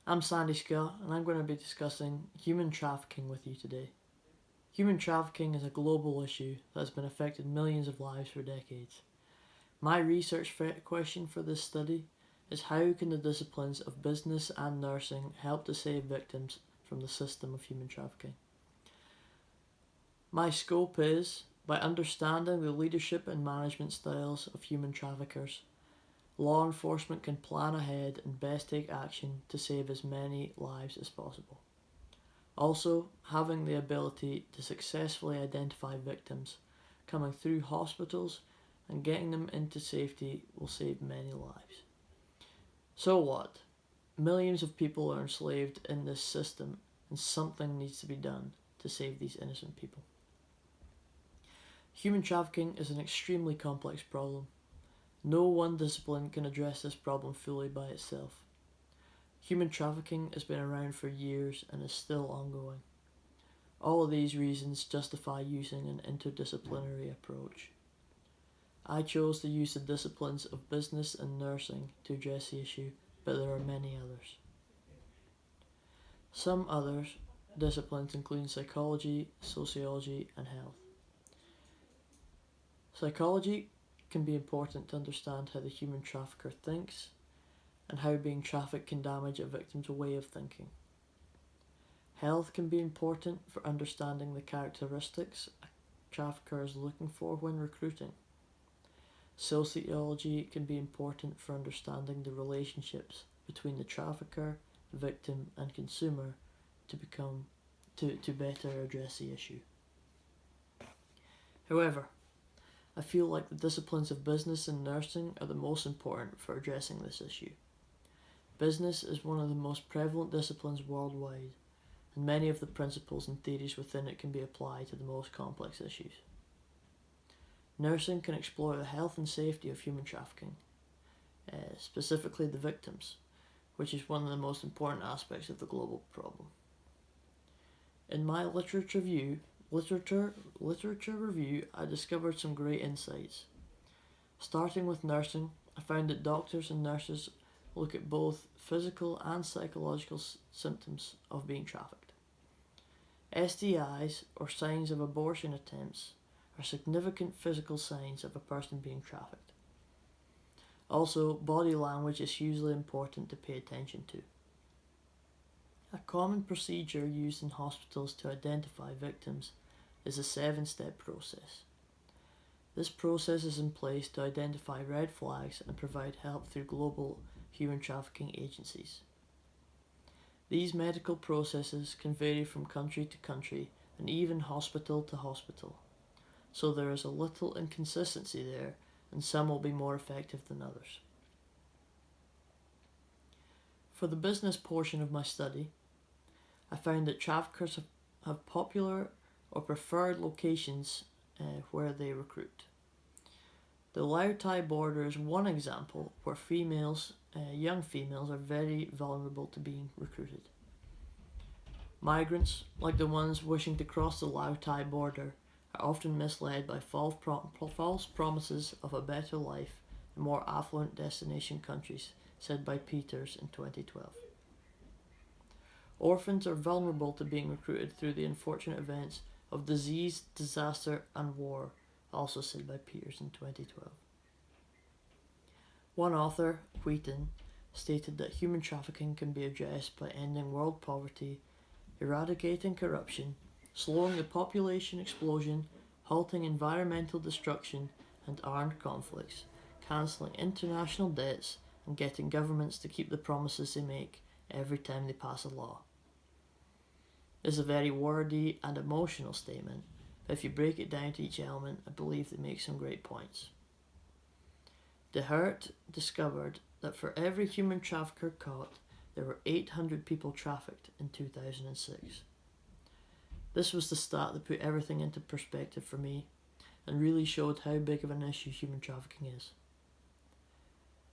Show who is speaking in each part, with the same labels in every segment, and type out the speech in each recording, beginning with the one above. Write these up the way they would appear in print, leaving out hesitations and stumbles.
Speaker 1: I'm Sandy Scott, and I'm going to be discussing human trafficking with you today. Human trafficking is a global issue that has been affecting millions of lives for decades. My research question for this study is how can the disciplines of business and nursing help to save victims from the system of human trafficking? My scope is by understanding the leadership and management styles of human traffickers, law enforcement can plan ahead and best take action to save as many lives as possible. Also, having the ability to successfully identify victims coming through hospitals and getting them into safety will save many lives. So what? Millions of people are enslaved in this system, and something needs to be done to save these innocent people. Human trafficking is an extremely complex problem. No one discipline can address this problem fully by itself. Human trafficking has been around for years and is still ongoing. All of these reasons justify using an interdisciplinary approach. I chose to use the disciplines of business and nursing to address the issue, but there are many others. Some other disciplines include psychology, sociology, and health. Psychology can be important to understand how the human trafficker thinks and how being trafficked can damage a victim's way of thinking. Health can be important for understanding the characteristics a trafficker is looking for when recruiting. Sociology can be important for understanding the relationships between the trafficker, victim, and consumer to better address the issue. However, I feel like the disciplines of business and nursing are the most important for addressing this issue. Business is one of the most prevalent disciplines worldwide, and many of the principles and theories within it can be applied to the most complex issues. Nursing can explore the health and safety of human trafficking, specifically the victims, which is one of the most important aspects of the global problem. In my literature review, I discovered some great insights. Starting with nursing, I found that doctors and nurses look at both physical and psychological symptoms of being trafficked. STIs, or signs of abortion attempts, are significant physical signs of a person being trafficked. Also, body language is hugely important to pay attention to. A common procedure used in hospitals to identify victims is a 7-step process. This process is in place to identify red flags and provide help through global human trafficking agencies. These medical processes can vary from country to country and even hospital to hospital, so there is a little inconsistency there, and some will be more effective than others. For the business portion of my study, I found that traffickers have popular or preferred locations where they recruit. The Lao Thai border is one example where young females are very vulnerable to being recruited. Migrants, like the ones wishing to cross the Lao Thai border, are often misled by false promises of a better life in more affluent destination countries, said by Peters in 2012. Orphans are vulnerable to being recruited through the unfortunate events of disease, disaster, and war, also said by Peters in 2012. One author, Wheaton, stated that human trafficking can be addressed by ending world poverty, eradicating corruption, slowing the population explosion, halting environmental destruction and armed conflicts, cancelling international debts, and getting governments to keep the promises they make every time they pass a law. This is a very wordy and emotional statement, but if you break it down to each element, I believe they make some great points. De Hert discovered that for every human trafficker caught, there were 800 people trafficked in 2006. This was the stat that put everything into perspective for me and really showed how big of an issue human trafficking is.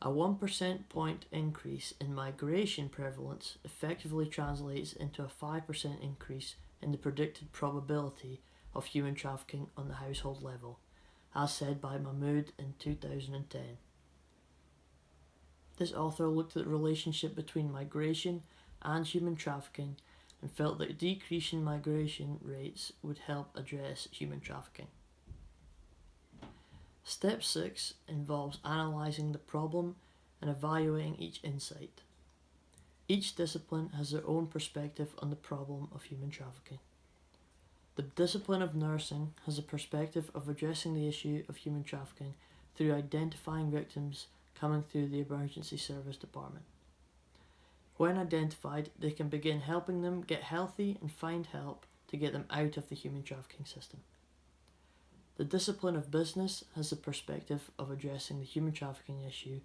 Speaker 1: A 1% point increase in migration prevalence effectively translates into a 5% increase in the predicted probability of human trafficking on the household level, as said by Mahmood in 2010. This author looked at the relationship between migration and human trafficking and felt that decreasing migration rates would help address human trafficking. Step 6 involves analysing the problem and evaluating each insight. Each discipline has their own perspective on the problem of human trafficking. The discipline of nursing has the perspective of addressing the issue of human trafficking through identifying victims coming through the emergency service department. When identified, they can begin helping them get healthy and find help to get them out of the human trafficking system. The discipline of business has the perspective of addressing the human trafficking issue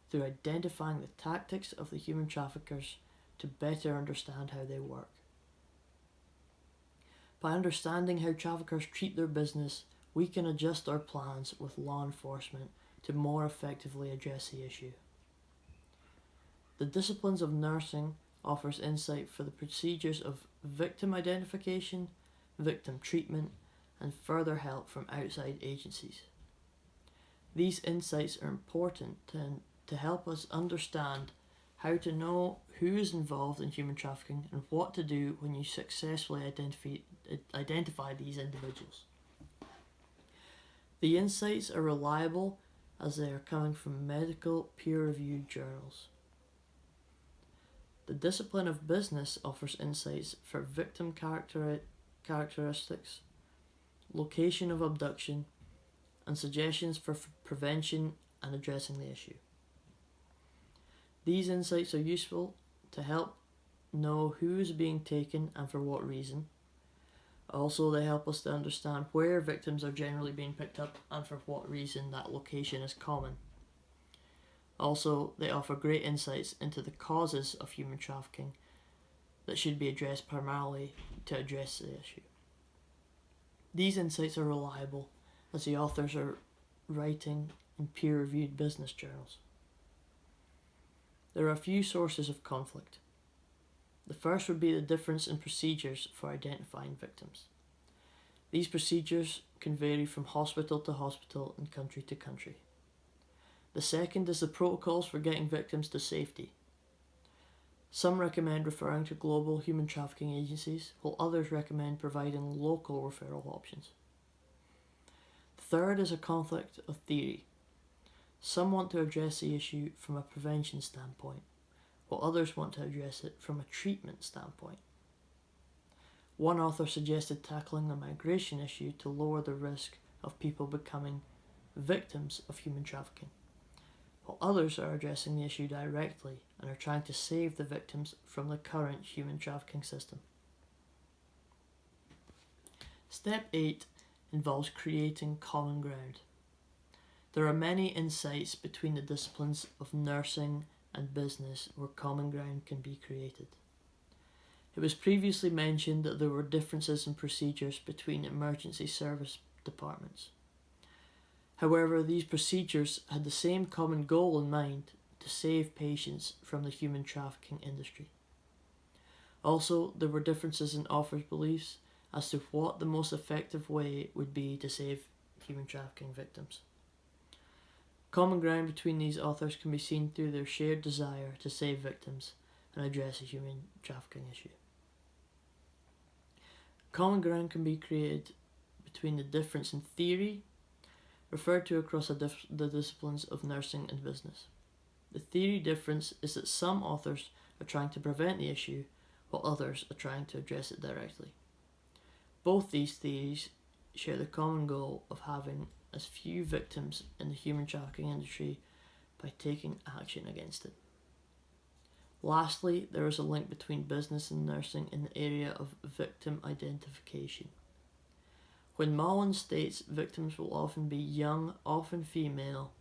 Speaker 1: through identifying the tactics of the human traffickers to better understand how they work. By understanding how traffickers treat their business, we can adjust our plans with law enforcement to more effectively address the issue. The disciplines of nursing offers insight for the procedures of victim identification, victim treatment, and further help from outside agencies. These insights are important to help us understand how to know who is involved in human trafficking and what to do when you successfully identify these individuals. The insights are reliable as they are coming from medical peer-reviewed journals. The discipline of business offers insights for victim characteristics, location of abduction, and suggestions for prevention and addressing the issue. These insights are useful to help know who is being taken and for what reason. Also, they help us to understand where victims are generally being picked up and for what reason that location is common. Also, they offer great insights into the causes of human trafficking that should be addressed primarily to address the issue. These insights are reliable as the authors are writing in peer-reviewed business journals. There are a few sources of conflict. The first would be the difference in procedures for identifying victims. These procedures can vary from hospital to hospital and country to country. The second is the protocols for getting victims to safety. Some recommend referring to global human trafficking agencies, while others recommend providing local referral options. The third is a conflict of theory. Some want to address the issue from a prevention standpoint, while others want to address it from a treatment standpoint. One author suggested tackling the migration issue to lower the risk of people becoming victims of human trafficking, while others are addressing the issue directly and are trying to save the victims from the current human trafficking system. Step 8 involves creating common ground. There are many insights between the disciplines of nursing and business where common ground can be created. It was previously mentioned that there were differences in procedures between emergency service departments. However, these procedures had the same common goal in mind: to save patients from the human trafficking industry. Also, there were differences in authors' beliefs as to what the most effective way would be to save human trafficking victims. Common ground between these authors can be seen through their shared desire to save victims and address a human trafficking issue. Common ground can be created between the difference in theory, referred to across the disciplines of nursing and business. The theory difference is that some authors are trying to prevent the issue, while others are trying to address it directly. Both these theories share the common goal of having as few victims in the human trafficking industry by taking action against it. Lastly, there is a link between business and nursing in the area of victim identification. When Mullen states victims will often be young, often female,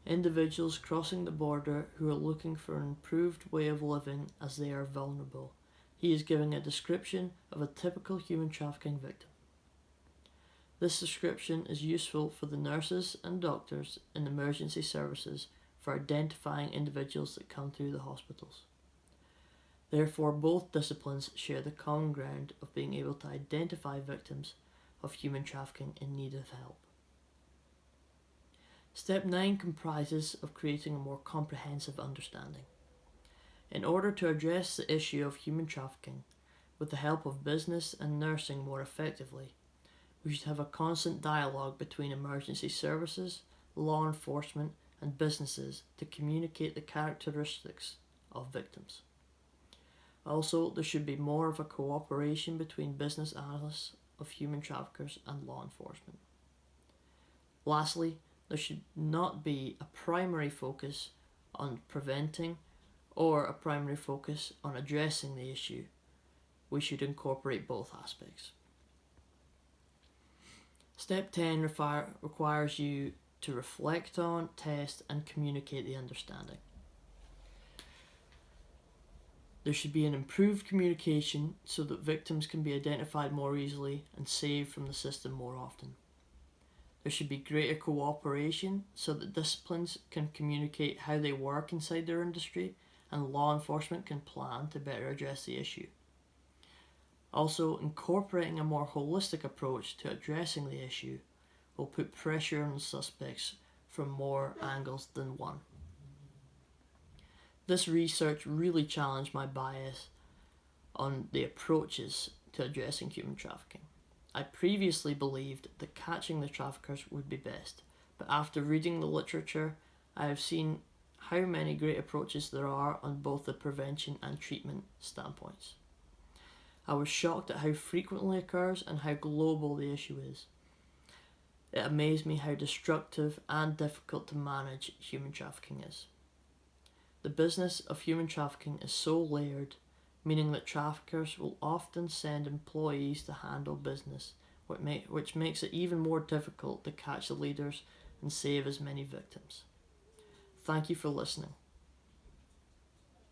Speaker 1: individuals crossing the border who are looking for an improved way of living as they are vulnerable, he is giving a description of a typical human trafficking victim. This description is useful for the nurses and doctors in emergency services for identifying individuals that come through the hospitals. Therefore, both disciplines share the common ground of being able to identify victims of human trafficking in need of help. Step 9 comprises of creating a more comprehensive understanding. In order to address the issue of human trafficking with the help of business and nursing more effectively, we should have a constant dialogue between emergency services, law enforcement, and businesses to communicate the characteristics of victims. Also, there should be more of a cooperation between business analysts of human traffickers and law enforcement. Lastly, there should not be a primary focus on preventing or a primary focus on addressing the issue. We should incorporate both aspects. Step 10 requires you to reflect on, test, and communicate the understanding. There should be an improved communication so that victims can be identified more easily and saved from the system more often. There should be greater cooperation so that disciplines can communicate how they work inside their industry and law enforcement can plan to better address the issue. Also, incorporating a more holistic approach to addressing the issue will put pressure on the suspects from more angles than one. This research really challenged my bias on the approaches to addressing human trafficking. I previously believed that catching the traffickers would be best, but after reading the literature, I have seen how many great approaches there are on both the prevention and treatment standpoints. I was shocked at how frequently it occurs and how global the issue is. It amazed me how destructive and difficult to manage human trafficking is. The business of human trafficking is so layered, meaning that traffickers will often send employees to handle business, which makes it even more difficult to catch the leaders and save as many victims. Thank you for listening.